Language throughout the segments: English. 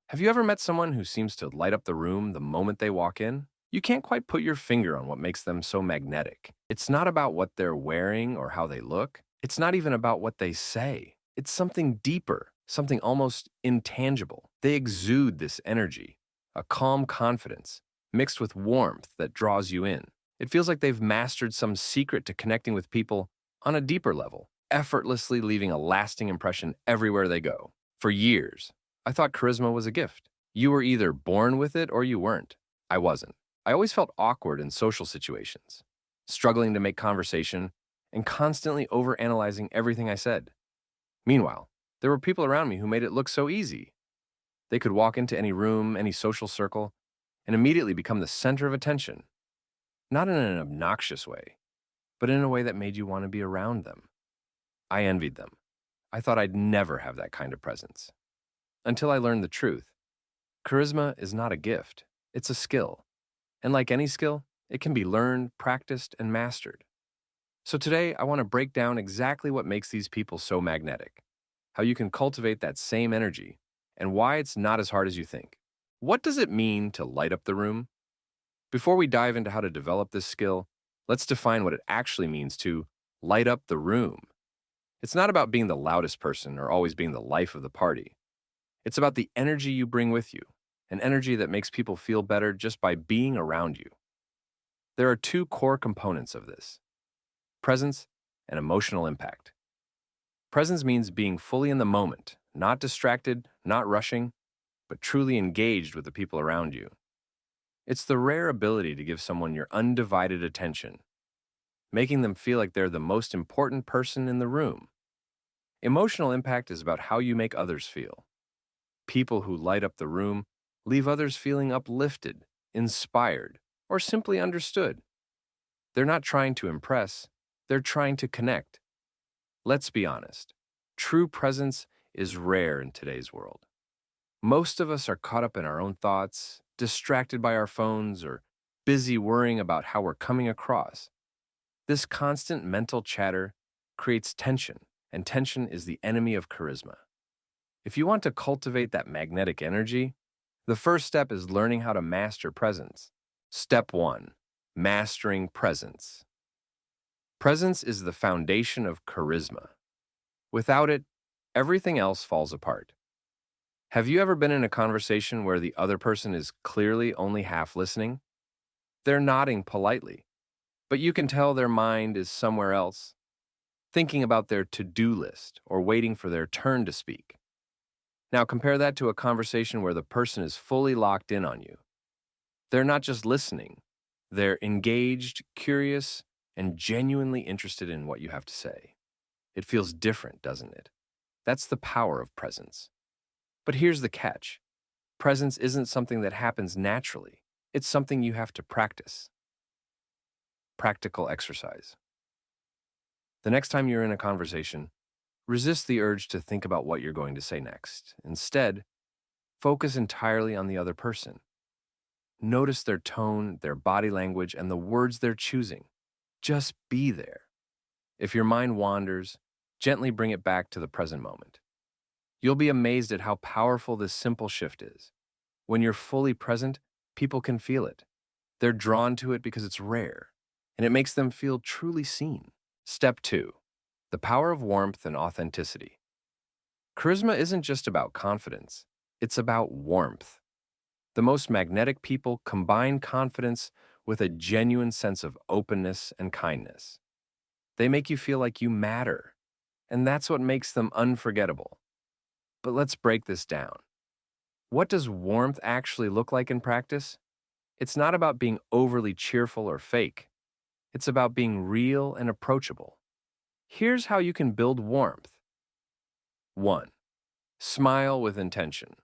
Have you ever met someone who seems to light up the room the moment they walk in? You can't quite put your finger on what makes them so magnetic. It's not about what they're wearing or how they look. It's not even about what they say. It's something deeper, something almost intangible. They exude this energy, a calm confidence, mixed with warmth that draws you in. It feels like they've mastered some secret to connecting with people on a deeper level, effortlessly leaving a lasting impression everywhere they go. For years, I thought charisma was a gift. You were either born with it or you weren't. I wasn't. I always felt awkward in social situations, struggling to make conversation and constantly overanalyzing everything I said. Meanwhile, there were people around me who made it look so easy. They could walk into any room, any social circle, and immediately become the center of attention, not in an obnoxious way, but in a way that made you want to be around them. I envied them. I thought I'd never have that kind of presence. Until I learned the truth. Charisma is not a gift, it's a skill. And like any skill, it can be learned, practiced, and mastered. So today, I want to break down exactly what makes these people so magnetic, how you can cultivate that same energy, and why it's not as hard as you think. What does it mean to light up the room? Before we dive into how to develop this skill, let's define what it actually means to light up the room. It's not about being the loudest person or always being the life of the party. It's about the energy you bring with you, an energy that makes people feel better just by being around you. There are two core components of this: presence and emotional impact. Presence means being fully in the moment, not distracted, not rushing, but truly engaged with the people around you. It's the rare ability to give someone your undivided attention, making them feel like they're the most important person in the room. Emotional impact is about how you make others feel. People who light up the room leave others feeling uplifted, inspired, or simply understood. They're not trying to impress, they're trying to connect. Let's be honest, true presence is rare in today's world. Most of us are caught up in our own thoughts, distracted by our phones, or busy worrying about how we're coming across. This constant mental chatter creates tension, and tension is the enemy of charisma. If you want to cultivate that magnetic energy, the first step is learning how to master presence. Step 1. Mastering presence. Presence is the foundation of charisma. Without it, everything else falls apart. Have you ever been in a conversation where the other person is clearly only half listening? They're nodding politely, but you can tell their mind is somewhere else, thinking about their to-do list or waiting for their turn to speak. Now compare that to a conversation where the person is fully locked in on you. They're not just listening, they're engaged, curious, and genuinely interested in what you have to say. It feels different, doesn't it? That's the power of presence. But here's the catch. Presence isn't something that happens naturally. It's something you have to practice. Practical exercise. The next time you're in a conversation, resist the urge to think about what you're going to say next. Instead, focus entirely on the other person. Notice their tone, their body language, and the words they're choosing. Just be there. If your mind wanders, gently bring it back to the present moment. You'll be amazed at how powerful this simple shift is. When you're fully present, people can feel it. They're drawn to it because it's rare, and it makes them feel truly seen. Step 2. The power of warmth and authenticity. Charisma isn't just about confidence, it's about warmth. The most magnetic people combine confidence with a genuine sense of openness and kindness. They make you feel like you matter, and that's what makes them unforgettable. But let's break this down. What does warmth actually look like in practice? It's not about being overly cheerful or fake. It's about being real and approachable. Here's how you can build warmth. 1. Smile with intention.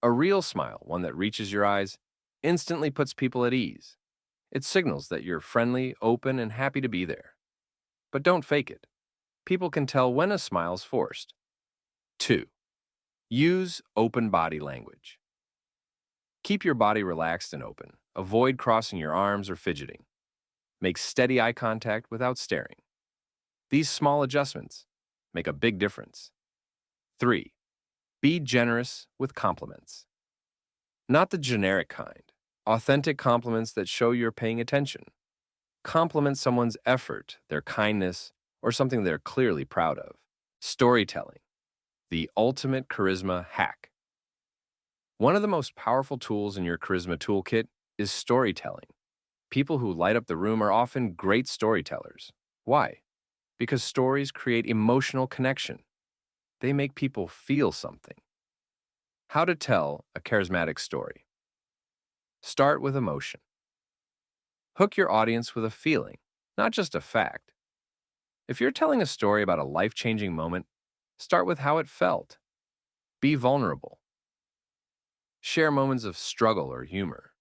A real smile, one that reaches your eyes, instantly puts people at ease. It signals that you're friendly, open, and happy to be there. But don't fake it. People can tell when a smile's forced. 2. Use open body language. Keep your body relaxed and open. Avoid crossing your arms or fidgeting. Make steady eye contact without staring. These small adjustments make a big difference. 3. Be generous with compliments. Not the generic kind. Authentic compliments that show you're paying attention. Compliment someone's effort, their kindness, or something they're clearly proud of. Storytelling, the ultimate charisma hack. One of the most powerful tools in your charisma toolkit is storytelling. People who light up the room are often great storytellers. Why? Because stories create emotional connection. They make people feel something. How to tell a charismatic story. Start with emotion. Hook your audience with a feeling, not just a fact. If you're telling a story about a life-changing moment, start with how it felt. Be vulnerable. Share moments of struggle or humor.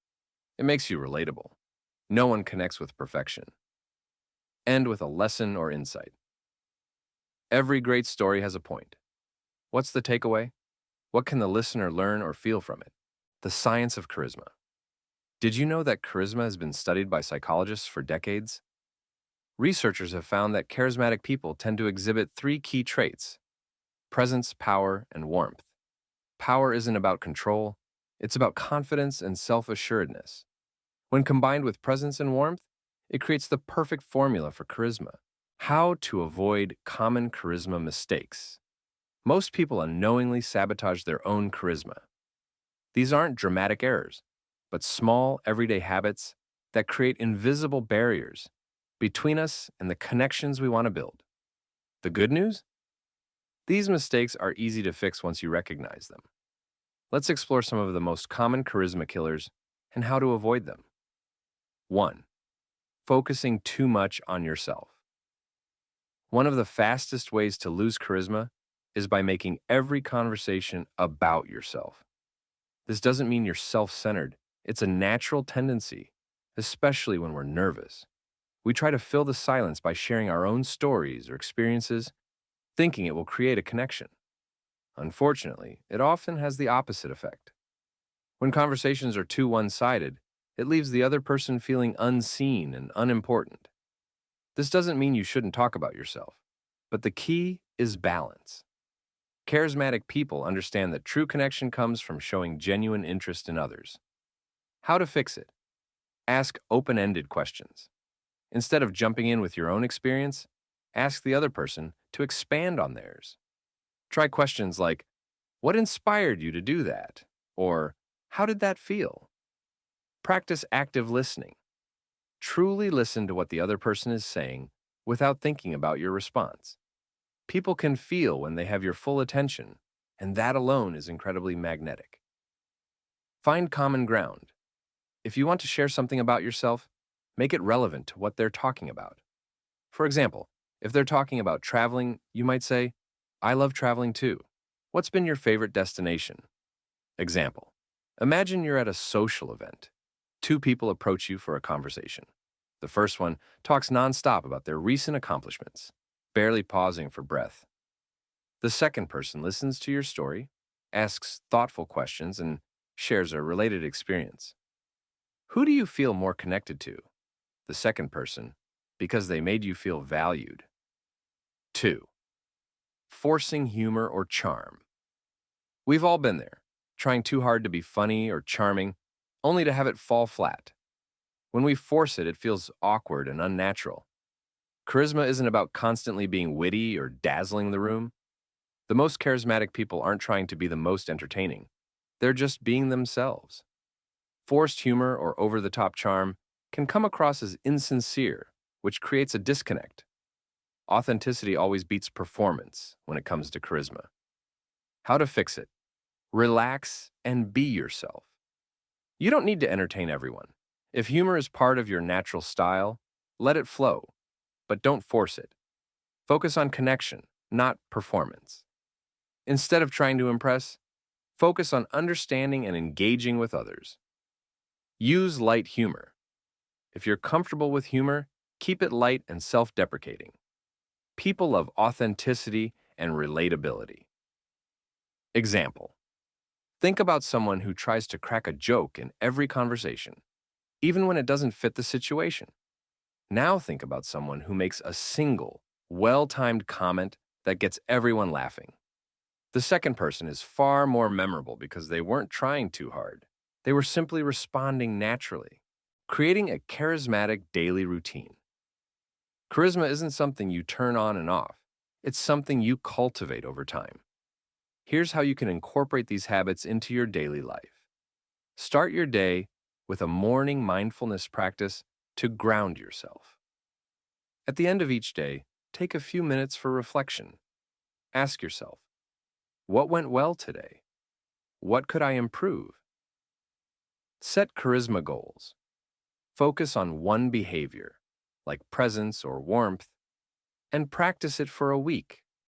It makes you relatable. No one connects with perfection. End with a lesson or insight. Every great story has a point. What's the takeaway? What can the listener learn or feel from it? The science of charisma. Did you know that charisma has been studied by psychologists for decades? Researchers have found that charismatic people tend to exhibit three key traits: presence, power, and warmth. Power isn't about control, it's about confidence and self-assuredness. When combined with presence and warmth, it creates the perfect formula for charisma. How to avoid common charisma mistakes. Most people unknowingly sabotage their own charisma. These aren't dramatic errors, but small, everyday habits that create invisible barriers between us and the connections we want to build. The good news? These mistakes are easy to fix once you recognize them. Let's explore some of the most common charisma killers and how to avoid them. 1. Focusing too much on yourself. One of the fastest ways to lose charisma is by making every conversation about yourself. This doesn't mean you're self-centered. It's a natural tendency, especially when we're nervous. We try to fill the silence by sharing our own stories or experiences, thinking it will create a connection. Unfortunately, it often has the opposite effect. When conversations are too one-sided, it leaves the other person feeling unseen and unimportant. This doesn't mean you shouldn't talk about yourself, but the key is balance. Charismatic people understand that true connection comes from showing genuine interest in others. How to fix it? Ask open-ended questions. Instead of jumping in with your own experience, ask the other person to expand on theirs. Try questions like, "What inspired you to do that?" Or, "How did that feel?" Practice active listening. Truly listen to what the other person is saying without thinking about your response. People can feel when they have your full attention, and that alone is incredibly magnetic. Find common ground. If you want to share something about yourself, make it relevant to what they're talking about. For example, if they're talking about traveling, you might say, "I love traveling too. What's been your favorite destination?" Example. Imagine you're at a social event. Two people approach you for a conversation. The first one talks nonstop about their recent accomplishments, barely pausing for breath. The second person listens to your story, asks thoughtful questions, and shares a related experience. Who do you feel more connected to? The second person, because they made you feel valued. 2. Forcing humor or charm. We've all been there, trying too hard to be funny or charming, only to have it fall flat. When we force it, it feels awkward and unnatural. Charisma isn't about constantly being witty or dazzling the room. The most charismatic people aren't trying to be the most entertaining. They're just being themselves. Forced humor or over-the-top charm can come across as insincere, which creates a disconnect. Authenticity always beats performance when it comes to charisma. How to fix it? Relax and be yourself. You don't need to entertain everyone. If humor is part of your natural style, let it flow, but don't force it. Focus on connection, not performance. Instead of trying to impress, focus on understanding and engaging with others. Use light humor. If you're comfortable with humor, keep it light and self-deprecating. People love authenticity and relatability. Example. Think about someone who tries to crack a joke in every conversation, even when it doesn't fit the situation. Now think about someone who makes a single, well-timed comment that gets everyone laughing. The second person is far more memorable because they weren't trying too hard. They were simply responding naturally, creating a charismatic daily routine. Charisma isn't something you turn on and off. It's something you cultivate over time. Here's how you can incorporate these habits into your daily life. Start your day with a morning mindfulness practice to ground yourself. At the end of each day, take a few minutes for reflection. Ask yourself, what went well today? What could I improve? Set charisma goals. Focus on one behavior, like presence or warmth, and practice it for a week.